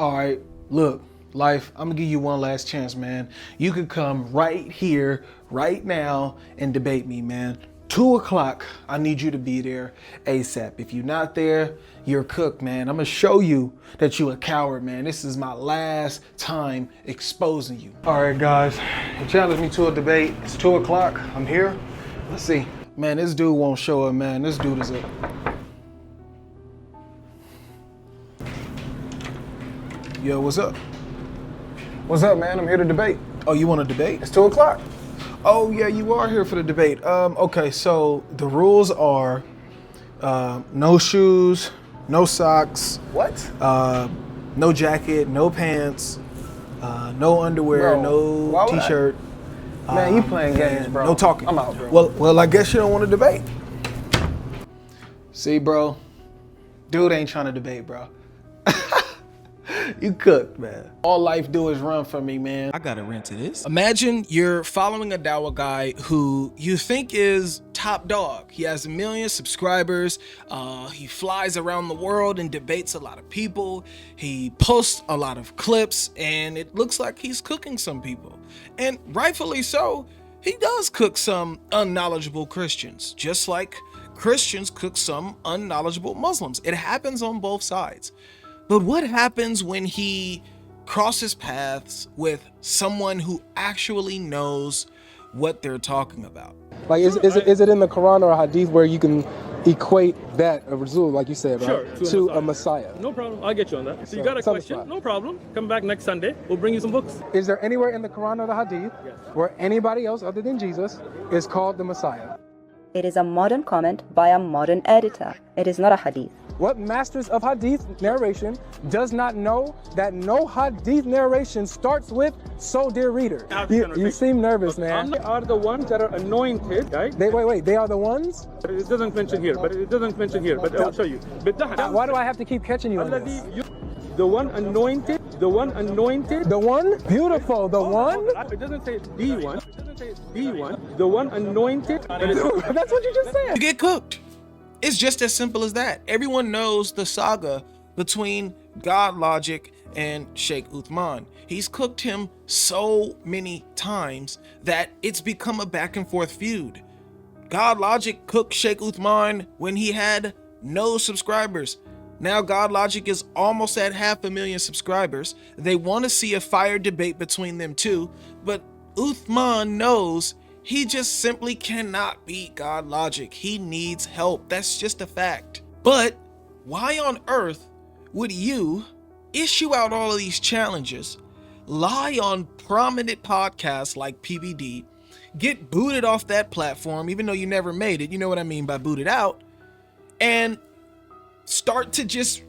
All right, look, life, I'm gonna give you one last chance, man. You could come right here, right now, and debate me, man. 2 o'clock, I need you to be there ASAP. If you're not there, you're cooked, man. I'm gonna show you that you a coward, man. This is my last time exposing you. All right, guys, you challenged me to a debate. It's 2 o'clock, I'm here. Let's see. Man, this dude won't show up, man. This dude is a... Yo, what's up? What's up, man? I'm here to debate. Oh, you want to debate? It's 2 o'clock. Oh, yeah, you are here for the debate. Okay, so the rules are no shoes, no socks. What? No jacket, no pants, no underwear, Bro, no t-shirt. Man, you playing games, bro. No talking. I'm out, bro. Well, I guess you don't want to debate. See, bro, dude ain't trying to debate, bro. You cooked, man. All life do is run from me, man. I gotta rent to this. Imagine you're following a Dawa guy who you think is top dog. He has 1 million subscribers. He flies around the world and debates a lot of people. He posts a lot of clips, and it looks like he's cooking some people. And rightfully so, he does cook some unknowledgeable Christians, just like Christians cook some unknowledgeable Muslims. It happens on both sides. But what happens when he crosses paths with someone who actually knows what they're talking about? Like, is it in the Quran or Hadith where you can equate that, a Rasul, like you said, right, to a Messiah? No problem. I'll get you on that. So you got a Tell us question? about it. No problem. Come back next Sunday. We'll bring you some books. Is there anywhere in the Quran or the Hadith where anybody else other than Jesus is called the Messiah? It is a modern comment by a modern editor. It is not a hadith. What masters of Hadith narration does not know that no Hadith narration starts with, "So dear reader"? You seem nervous, man. They are the ones that are anointed, right? Wait, they are the ones? But it doesn't mention here. But I'll show you. Why do I have to keep catching you on this? The one anointed. The one? Beautiful, the one? It doesn't say the one. It doesn't say the one. The one anointed. That's what you just said. You get cooked. It's just as simple as that. Everyone knows the saga between godlogic and Sheikh Uthman. He's cooked him so many times that it's become a back and forth feud. Godlogic cooked Sheikh Uthman when he had no subscribers. Now godlogic is almost at 500,000 subscribers. They want to see a fire debate between them two, but Uthman knows he just simply cannot beat godlogic. He needs help. That's just a fact. But why on earth would you issue out all of these challenges, lie on prominent podcasts like PBD, get booted off that platform, even though you never made it, you know what I mean by booted out, and start to just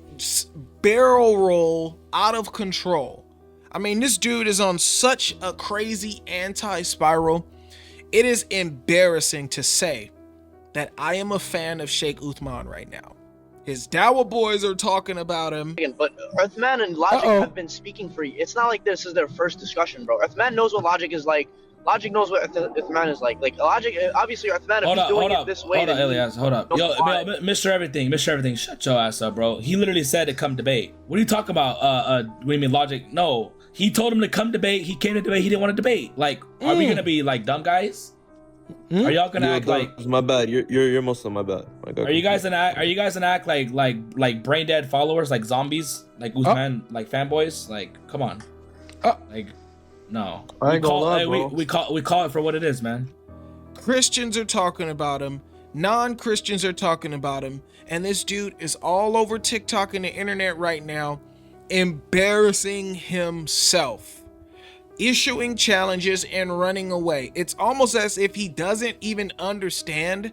barrel roll out of control? I mean, this dude is on such a crazy anti-spiral. It is embarrassing to say that I am a fan of Sheikh Uthman right now. His Dawa boys are talking about him. But Uthman and Logic have been speaking for you. It's not like this is their first discussion, bro. Uthman knows what Logic is like. Logic knows what Uthman is like. Like, Logic, obviously, Uthman, if he's doing it this way... Hold up, Elias, hold up. Yo, Mr. Everything, shut your ass up, bro. He literally said to come debate. What are you talking about? What do you mean, Logic? No. He told him to come debate. He came to debate. He didn't want to debate. Like, are we gonna be like dumb guys? Are y'all gonna act like? My bad. You're Muslim. My bad. Are you guys gonna act like brain dead followers, like zombies, like Uthman, like fanboys? Like, come on. Like, no. I ain't gonna lie, bro. We call it for what it is, man. Christians are talking about him. Non-Christians are talking about him. And this dude is all over TikTok and the internet right now, embarrassing himself, issuing challenges and running away. It's almost as if he doesn't even understand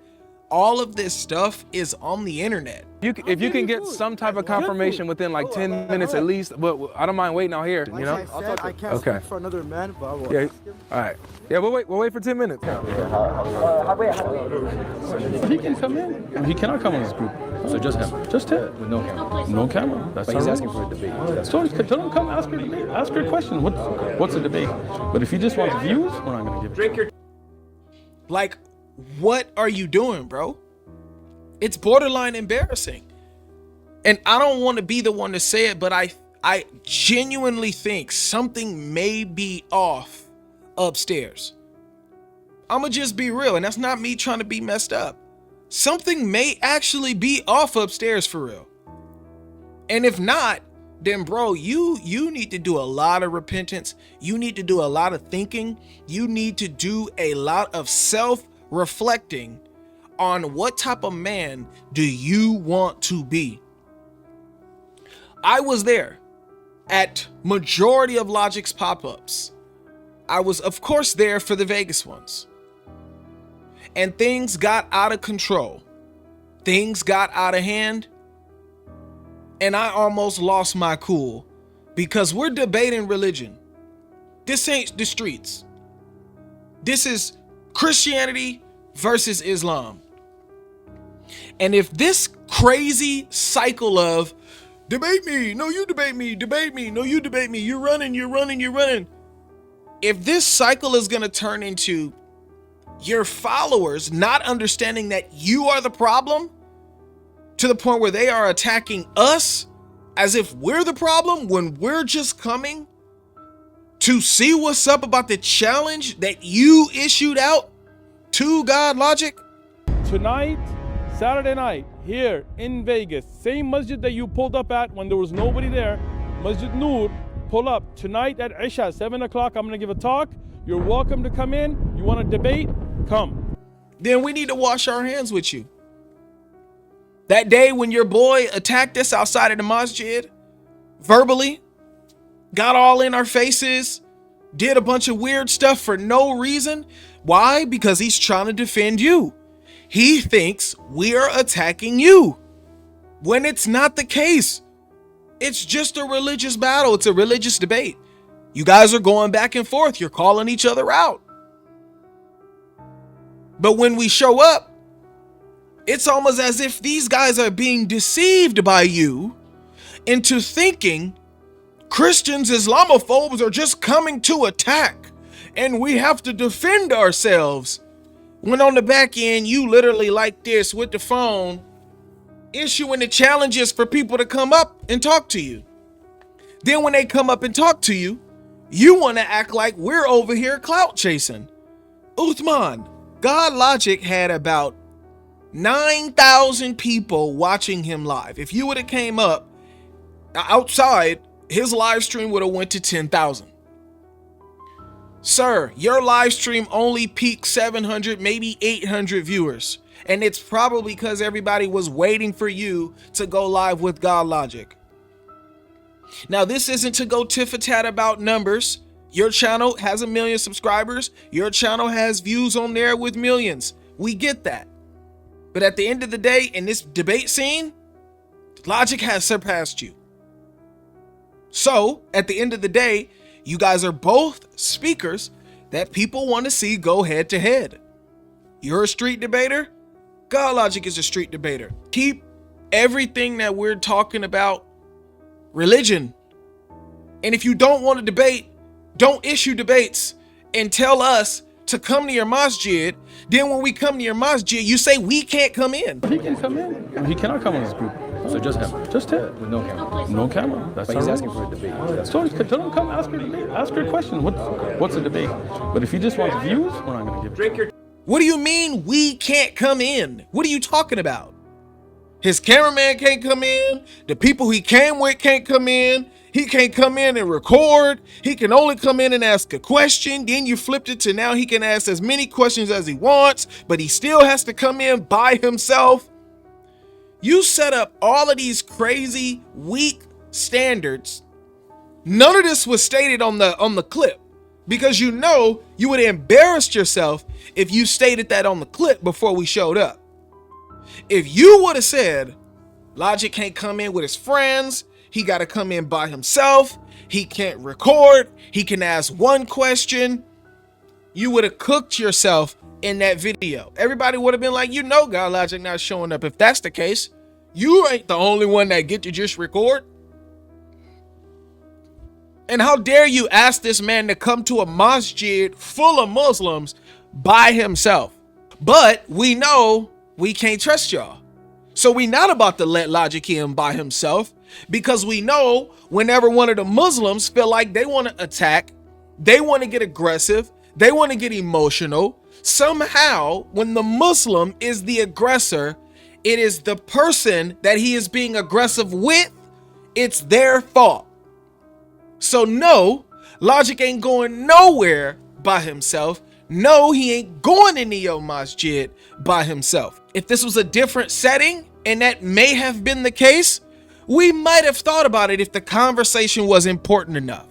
all of this stuff is on the internet. If you can get some type of confirmation within like 10 minutes at least, but I don't mind waiting out here, you know? I can't speak for another man, but I will ask him. All right. Yeah, we'll wait for 10 minutes. He can come in. He cannot come on this group. So just him. Just him. With no camera. No camera. That's but he's asking for a debate. So tell him come ask her a question. What's a debate? But if he just wants views, we're not gonna give it. Like, what are you doing, bro? It's borderline embarrassing. And I don't want to be the one to say it, but I genuinely think something may be off upstairs. I'm gonna just be real, and that's not me trying to be messed up. Something may actually be off upstairs for real. And if not, then bro, you need to do a lot of repentance. You need to do a lot of thinking. You need to do a lot of self-reflecting on what type of man do you want to be. I was there at majority of Logic's pop-ups. I was, of course, there for the Vegas ones. And things got out of control. Things got out of hand. And I almost lost my cool because we're debating religion. This ain't the streets. This is Christianity versus Islam. And if this crazy cycle of debate me, no, you debate me, no, you debate me, you're running. If this cycle is going to turn into your followers not understanding that you are the problem to the point where they are attacking us as if we're the problem when we're just coming to see what's up about the challenge that you issued out to God Logic. Tonight, Saturday night, here in Vegas, same masjid that you pulled up at when there was nobody there, Masjid Noor, pull up. Tonight at Isha, 7 o'clock, I'm gonna give a talk. You're welcome to come in. You wanna debate? Come. Then we need to wash our hands with you. That day when your boy attacked us outside of the masjid, verbally, got all in our faces, did a bunch of weird stuff for no reason. Why? Because he's trying to defend you. He thinks we're attacking you when it's not the case. It's just a religious battle. It's a religious debate. You guys are going back and forth. You're calling each other out. But when we show up, it's almost as if these guys are being deceived by you into thinking Christians, Islamophobes are just coming to attack and we have to defend ourselves. When on the back end, you literally like this with the phone, issuing the challenges for people to come up and talk to you. Then when they come up and talk to you, you want to act like we're over here clout chasing. Uthman, God Logic had about 9,000 people watching him live. If you would have came up outside, his live stream would have went to 10,000. Sir, your live stream only peaked 700, maybe 800 viewers. And it's probably because everybody was waiting for you to go live with God Logic. Now, this isn't to go tit-for-tat about numbers. Your channel has 1 million subscribers. Your channel has views on there with millions. We get that. But at the end of the day, in this debate scene, Logic has surpassed you. So, at the end of the day, you guys are both speakers that people want to see go head to head. You're a street debater. God Logic is a street debater. Keep everything that we're talking about religion. And if you don't want to debate, don't issue debates and tell us to come to your masjid. Then when we come to your masjid, you say we can't come in. He can come in. He cannot come in this group. So just him. Just him. With no camera. No camera. That's he's asking for a debate. So tell him come ask her debate. Ask her a question. What's a debate? But if he just wants views, we're not going to give it. What do you mean we can't come in? What are you talking about? His cameraman can't come in. The people he came with can't come in. He can't come in and record. He can only come in and ask a question. Then you flipped it to now he can ask as many questions as he wants, but he still has to come in by himself. You set up all of these crazy, weak standards. None of this was stated on the clip because you know you would have embarrassed yourself if you stated that on the clip before we showed up. If you would have said Logic can't come in with his friends, he got to come in by himself, he can't record, he can ask one question, you would have cooked yourself in that video. Everybody would have been like, you know, God Logic not showing up. If that's the case, you ain't the only one that get to just record. And how dare you ask this man to come to a masjid full of Muslims by himself? But we know we can't trust y'all. So we not about to let Logic in by himself, because we know whenever one of the Muslims feel like they want to attack, they want to get aggressive, they want to get emotional, somehow when the Muslim is the aggressor, it is the person that he is being aggressive with, it's their fault. So no, Logic ain't going nowhere by himself. No, he ain't going into your masjid by himself. If this was a different setting, and that may have been the case, we might have thought about it if the conversation was important enough.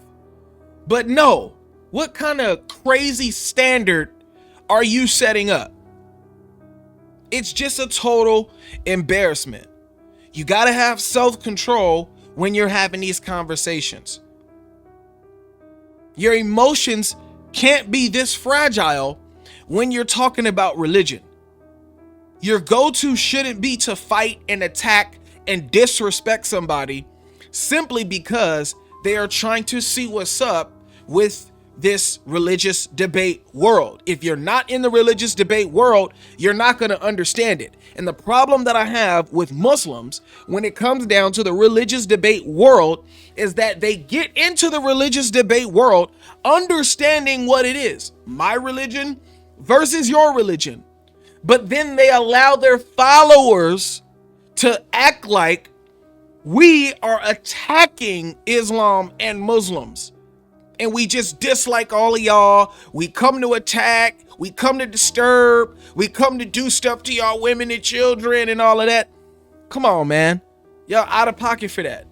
But no, what kind of crazy standard are you setting up? It's just a total embarrassment. You got to have self-control when you're having these conversations. Your emotions can't be this fragile when you're talking about religion. Your go-to shouldn't be to fight and attack and disrespect somebody simply because they are trying to see what's up with this religious debate world. If you're not in the religious debate world, you're not going to understand it. And the problem that I have with Muslims when it comes down to the religious debate world is that they get into the religious debate world understanding what it is, my religion versus your religion. But then they allow their followers to act like we are attacking Islam and Muslims. And we just dislike all of y'all. We come to attack. We come to disturb. We come to do stuff to y'all women and children and all of that. Come on, man. Y'all out of pocket for that.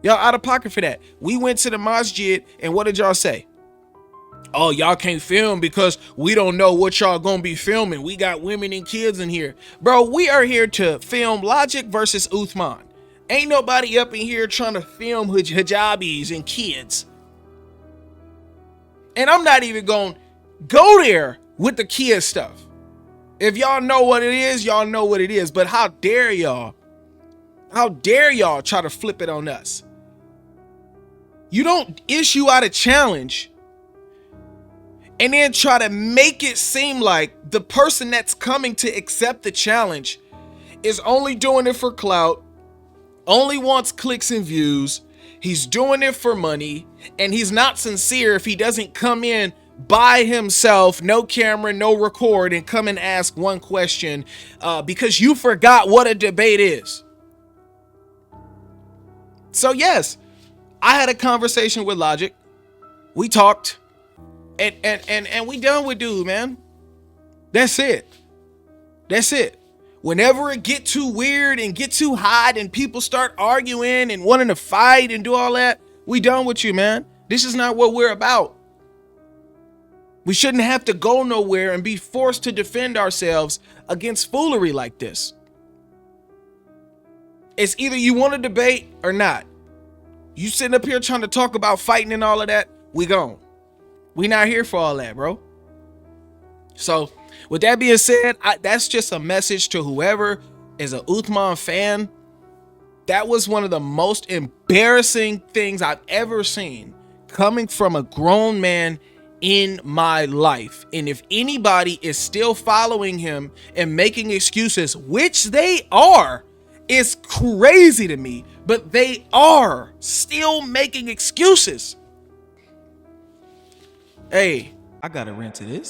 Y'all out of pocket for that. We went to the masjid and what did y'all say? Oh, y'all can't film because we don't know what y'all gonna be filming. We got women and kids in here. Bro, we are here to film Logic versus Uthman. Ain't nobody up in here trying to film hijabis and kids. And I'm not even gonna go there with the kid stuff. If y'all know what it is, y'all know what it is. But how dare y'all? How dare y'all try to flip it on us? You don't issue out a challenge and then try to make it seem like the person that's coming to accept the challenge is only doing it for clout, only wants clicks and views, he's doing it for money, and he's not sincere if he doesn't come in by himself, no camera, no record, and come and ask one question because you forgot what a debate is. So yes, I had a conversation with Logic. We talked. And we done with dude, man. That's it. That's it. Whenever it get too weird and get too hot and people start arguing and wanting to fight and do all that, we done with you, man. This is not what we're about. We shouldn't have to go nowhere and be forced to defend ourselves against foolery like this. It's either you want to debate or not. You sitting up here trying to talk about fighting and all of that, we gone. We not here for all that, bro. So with that being said, that's just a message to whoever is a Uthman fan. That was one of the most embarrassing things I've ever seen coming from a grown man in my life. And if anybody is still following him and making excuses, which they are, it's crazy to me, but they are still making excuses. Hey, I got a rant to this.